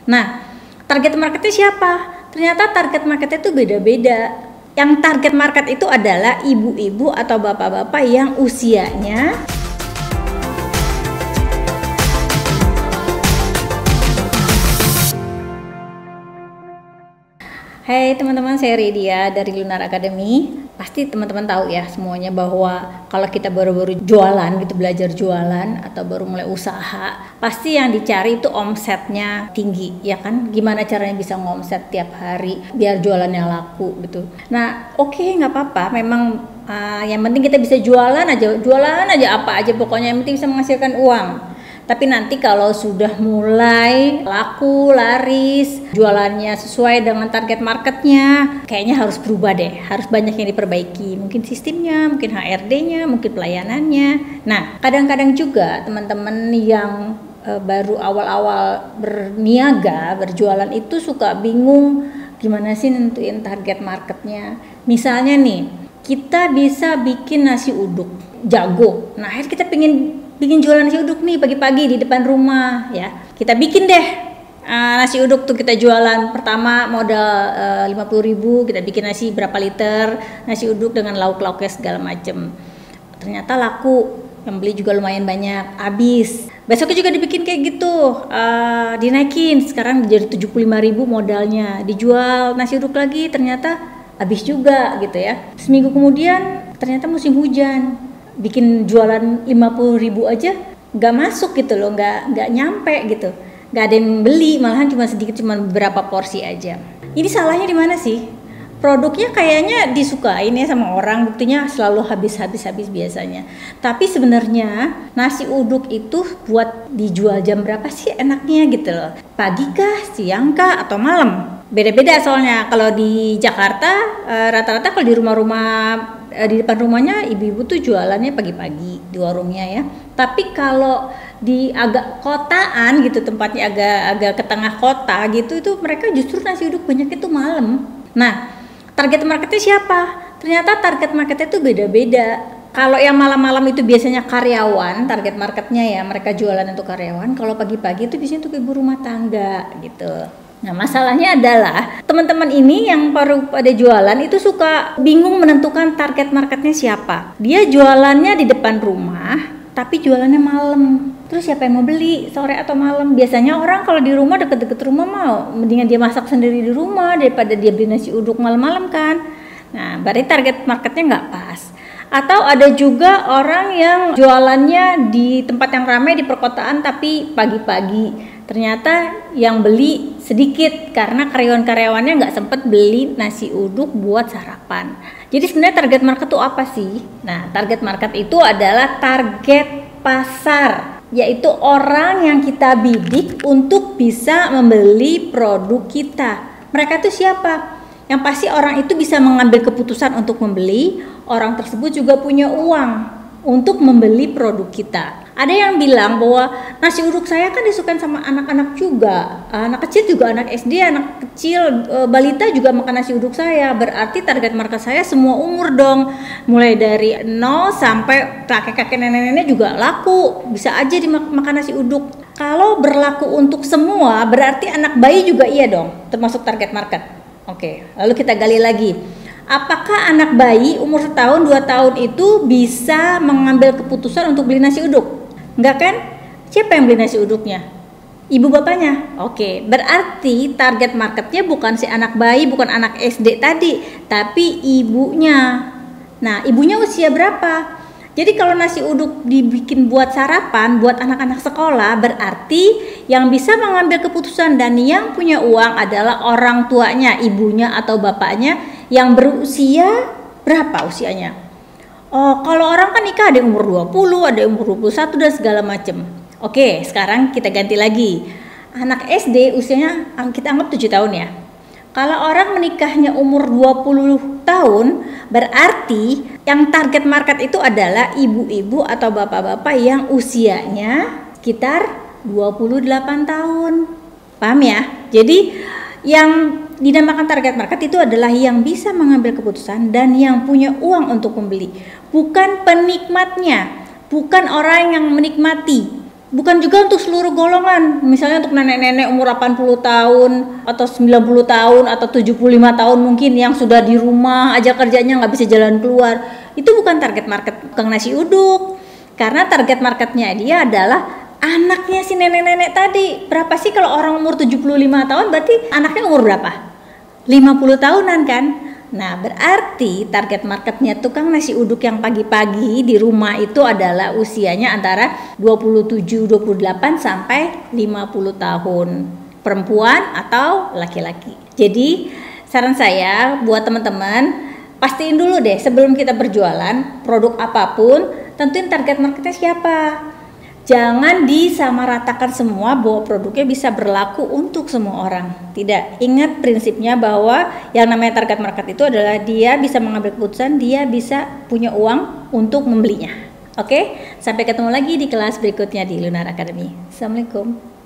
Nah, target marketnya siapa? Ternyata target marketnya itu beda-beda. Yang target market itu adalah ibu-ibu atau bapak-bapak yang usianya Hai teman-teman, saya Redia dari Lunar Academy. Pasti teman-teman tahu ya semuanya bahwa kalau kita baru-baru jualan gitu, belajar jualan atau baru mulai usaha, pasti yang dicari itu omsetnya tinggi, ya kan? Gimana caranya bisa ngomset tiap hari biar jualannya laku gitu. Nah, oke, nggak apa-apa, memang yang penting kita bisa jualan aja apa aja, pokoknya yang penting bisa menghasilkan uang. Tapi nanti kalau sudah mulai laku, laris, jualannya sesuai dengan target marketnya, kayaknya harus berubah deh, harus banyak yang diperbaiki. Mungkin sistemnya, mungkin HRD-nya, mungkin pelayanannya. Nah, kadang-kadang juga teman-teman yang baru awal-awal berniaga, berjualan itu suka bingung gimana sih nentuin target marketnya. Misalnya nih, kita bisa bikin nasi uduk, jago. Nah, akhirnya kita bikin jualan nasi uduk nih pagi-pagi di depan rumah ya. Kita bikin deh nasi uduk tuh, kita jualan. Pertama modal 50.000, kita bikin nasi berapa liter nasi uduk dengan lauk-lauknya segala macem. Ternyata laku, yang beli juga lumayan banyak, habis. Besoknya juga dibikin kayak gitu, dinaikin, sekarang jadi 75.000 modalnya. Dijual nasi uduk lagi, ternyata habis juga gitu ya. Seminggu kemudian ternyata musim hujan, bikin jualan 50.000 aja nggak masuk gitu loh, nggak nyampe gitu, nggak ada yang beli, malahan cuma sedikit, cuma beberapa porsi aja. Ini salahnya di mana sih? Produknya kayaknya disukain ya sama orang, buktinya selalu habis biasanya. Tapi sebenarnya nasi uduk itu buat dijual jam berapa sih enaknya gitu loh? Pagi kah, siang kah, atau malam? Beda-beda soalnya. Kalau di Jakarta rata-rata kalau di rumah-rumah, di depan rumahnya ibu-ibu tuh jualannya pagi-pagi di warungnya ya. Tapi kalau di agak kotaan gitu, tempatnya agak ke tengah kota gitu, itu mereka justru nasi uduk banyak itu malam. Nah, target marketnya siapa? Ternyata target marketnya itu beda-beda. Kalau yang malam-malam itu biasanya karyawan, target marketnya ya, mereka jualan untuk karyawan. Kalau pagi-pagi itu biasanya untuk ibu rumah tangga gitu. Nah, masalahnya adalah teman-teman ini yang baru pada jualan itu suka bingung menentukan target marketnya siapa. Dia jualannya di depan rumah, tapi jualannya malam. Terus siapa yang mau beli sore atau malam? Biasanya orang kalau di rumah, deket-deket rumah, mau mendingan dia masak sendiri di rumah daripada dia beli nasi uduk malam-malam kan. Nah, berarti target marketnya nggak pas. Atau ada juga orang yang jualannya di tempat yang ramai di perkotaan tapi pagi-pagi. Ternyata yang beli sedikit karena karyawan-karyawannya nggak sempet beli nasi uduk buat sarapan. Jadi sebenarnya target market itu apa sih? Nah, target market itu adalah target pasar, yaitu orang yang kita bidik untuk bisa membeli produk kita. Mereka itu siapa? Yang pasti orang itu bisa mengambil keputusan untuk membeli, orang tersebut juga punya uang untuk membeli produk kita. Ada yang bilang bahwa nasi uduk saya kan disukai sama anak-anak juga, anak kecil juga, anak SD, anak kecil, balita juga makan nasi uduk saya. Berarti target market saya semua umur dong, mulai dari 0 sampai kakek-kakek, nenek-nenek juga laku, bisa aja dimakan nasi uduk. Kalau berlaku untuk semua, berarti anak bayi juga iya dong, termasuk target market. Oke, lalu kita gali lagi. Apakah anak bayi umur 1 tahun, 2 tahun itu bisa mengambil keputusan untuk beli nasi uduk? Enggak kan? Siapa yang beli nasi uduknya? Ibu bapaknya. Oke, berarti target marketnya bukan si anak bayi, bukan anak SD tadi, tapi ibunya. Nah, ibunya usia berapa? Jadi kalau nasi uduk dibikin buat sarapan, buat anak-anak sekolah, berarti yang bisa mengambil keputusan dan yang punya uang adalah orang tuanya, ibunya atau bapaknya yang berusia berapa usianya? Oh, kalau orang kan nikah ada yang umur 20, ada yang umur 21 dan segala macam. Oke, sekarang kita ganti lagi. Anak SD usianya kita anggap 7 tahun ya. Kalau orang menikahnya umur 20 tahun, berarti yang target market itu adalah ibu-ibu atau bapak-bapak yang usianya sekitar 28 tahun. Paham ya? Jadi yang dinamakan target market itu adalah yang bisa mengambil keputusan dan yang punya uang untuk membeli, bukan penikmatnya, bukan orang yang menikmati. Bukan juga untuk seluruh golongan, misalnya untuk nenek-nenek umur 80 tahun atau 90 tahun atau 75 tahun mungkin yang sudah di rumah aja kerjanya nggak bisa jalan keluar. Itu bukan target market tukang nasi uduk, karena target marketnya dia adalah anaknya si nenek-nenek tadi. Berapa sih kalau orang umur 75 tahun, berarti anaknya umur berapa? 50 tahunan kan? Nah, berarti target marketnya tukang nasi uduk yang pagi-pagi di rumah itu adalah usianya antara 27, 28 sampai 50 tahun. Perempuan atau laki-laki. Jadi, saran saya buat teman-teman, pastiin dulu deh sebelum kita berjualan produk apapun, tentuin target marketnya siapa. Jangan disamaratakan semua bahwa produknya bisa berlaku untuk semua orang. Tidak, ingat prinsipnya bahwa yang namanya target market itu adalah dia bisa mengambil keputusan, dia bisa punya uang untuk membelinya. Oke, sampai ketemu lagi di kelas berikutnya di Lunar Academy. Assalamualaikum.